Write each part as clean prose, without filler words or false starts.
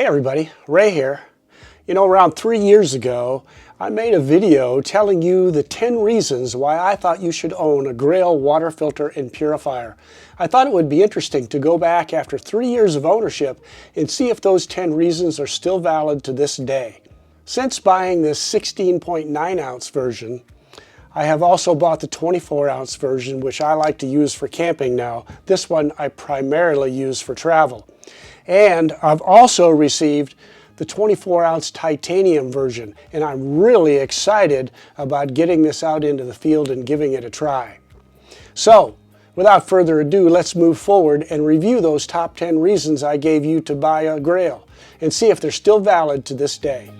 Hey everybody, Ray here. Around 3 years ago, I made a video telling you the 10 reasons why I thought you should own a Grayl water filter and purifier. I thought it would be interesting to go back after 3 years of ownership and see if those 10 reasons are still valid to this day. Since buying this 16.9 ounce version, I have also bought the 24 ounce version, which I like to use for camping now. This one I primarily use for travel. And I've also received the 24 ounce titanium version, and I'm really excited about getting this out into the field and giving it a try. So, without further ado, let's move forward and review those top 10 reasons I gave you to buy a Grayl and see if they're still valid to this day.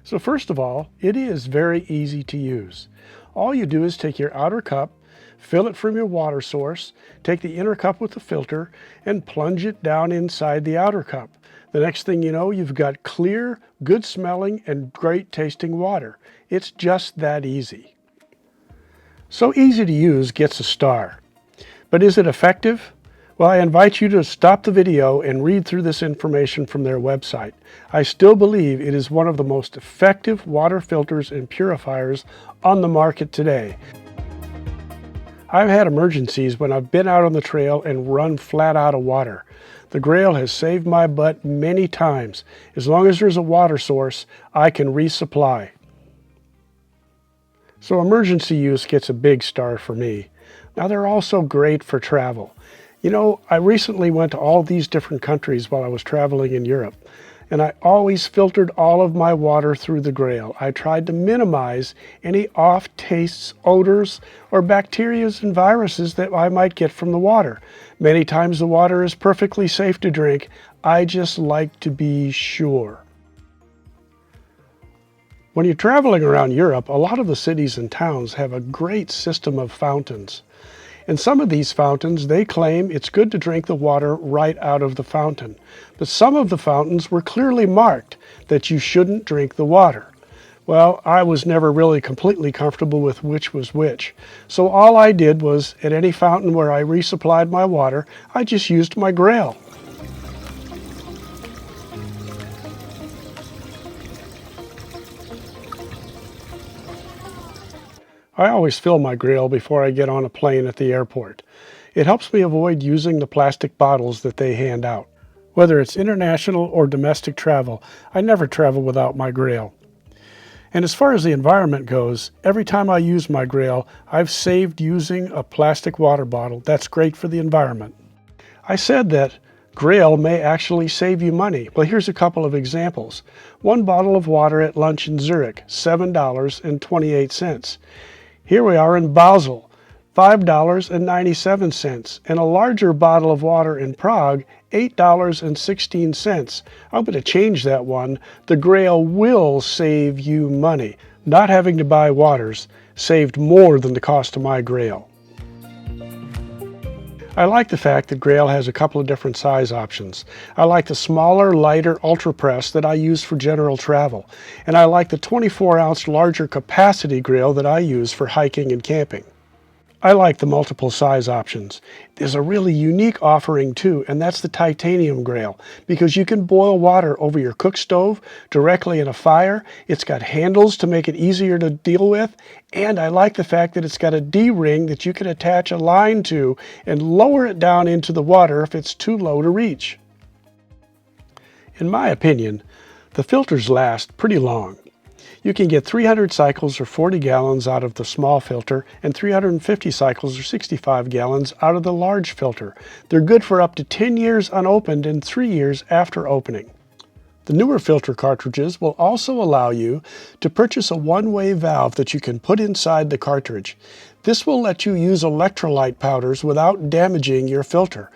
So first of all, it is very easy to use. All you do is take your outer cup, fill it from your water source, take the inner cup with the filter, and plunge it down inside the outer cup. The next thing you know, you've got clear, good smelling, and great tasting water. It's just that easy. So easy to use gets a star. But is it effective? Well, I invite you to stop the video and read through this information from their website. I still believe it is one of the most effective water filters and purifiers on the market today. I've had emergencies when I've been out on the trail and run flat out of water. The Grayl has saved my butt many times. As long as there's a water source, I can resupply. So emergency use gets a big star for me. Now they're also great for travel. I recently went to all these different countries while I was traveling in Europe, and I always filtered all of my water through the Grayl. I tried to minimize any off tastes, odors, or bacteria and viruses that I might get from the water. Many times the water is perfectly safe to drink. I just like to be sure. When you're traveling around Europe, a lot of the cities and towns have a great system of fountains. In some of these fountains, they claim it's good to drink the water right out of the fountain. But some of the fountains were clearly marked that you shouldn't drink the water. Well, I was never really completely comfortable with which was which. So all I did was, at any fountain where I resupplied my water, I just used my Grayl. I always fill my Grayl before I get on a plane at the airport. It helps me avoid using the plastic bottles that they hand out. Whether it's international or domestic travel, I never travel without my Grayl. And as far as the environment goes, every time I use my Grayl, I've saved using a plastic water bottle. That's great for the environment. I said that Grayl may actually save you money. Well, here's a couple of examples. One bottle of water at lunch in Zurich, $7.28. Here we are in Basel, $5.97, and a larger bottle of water in Prague, $8.16. I'm going to change that one. The Grayl will save you money. Not having to buy waters saved more than the cost of my Grayl. I like the fact that Grayl has a couple of different size options. I like the smaller, lighter Ultra Press that I use for general travel, and I like the 24 ounce larger capacity Grayl that I use for hiking and camping. I like the multiple size options. There's a really unique offering too, and that's the titanium Grayl, because you can boil water over your cook stove directly in a fire. It's got handles to make it easier to deal with, and I like the fact that it's got a D-ring that you can attach a line to and lower it down into the water if it's too low to reach. In my opinion, the filters last pretty long. You can get 300 cycles or 40 gallons out of the small filter and 350 cycles or 65 gallons out of the large filter. They're good for up to 10 years unopened and 3 years after opening. The newer filter cartridges will also allow you to purchase a one-way valve that you can put inside the cartridge. This will let you use electrolyte powders without damaging your filter.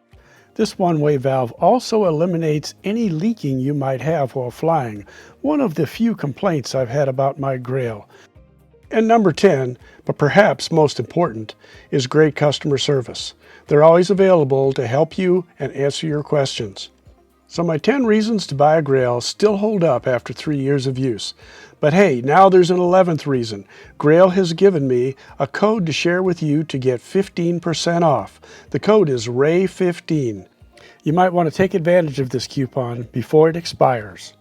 This one-way valve also eliminates any leaking you might have while flying, one of the few complaints I've had about my Grayl. And number 10, but perhaps most important, is great customer service. They're always available to help you and answer your questions. So my 10 reasons to buy a Grayl still hold up after 3 years of use. But hey, now there's an 11th reason. Grayl has given me a code to share with you to get 15% off. The code is RAY15. You might want to take advantage of this coupon before it expires.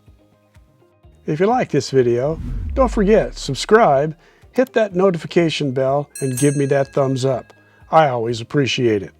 If you like this video, don't forget, subscribe, hit that notification bell, and give me that thumbs up. I always appreciate it.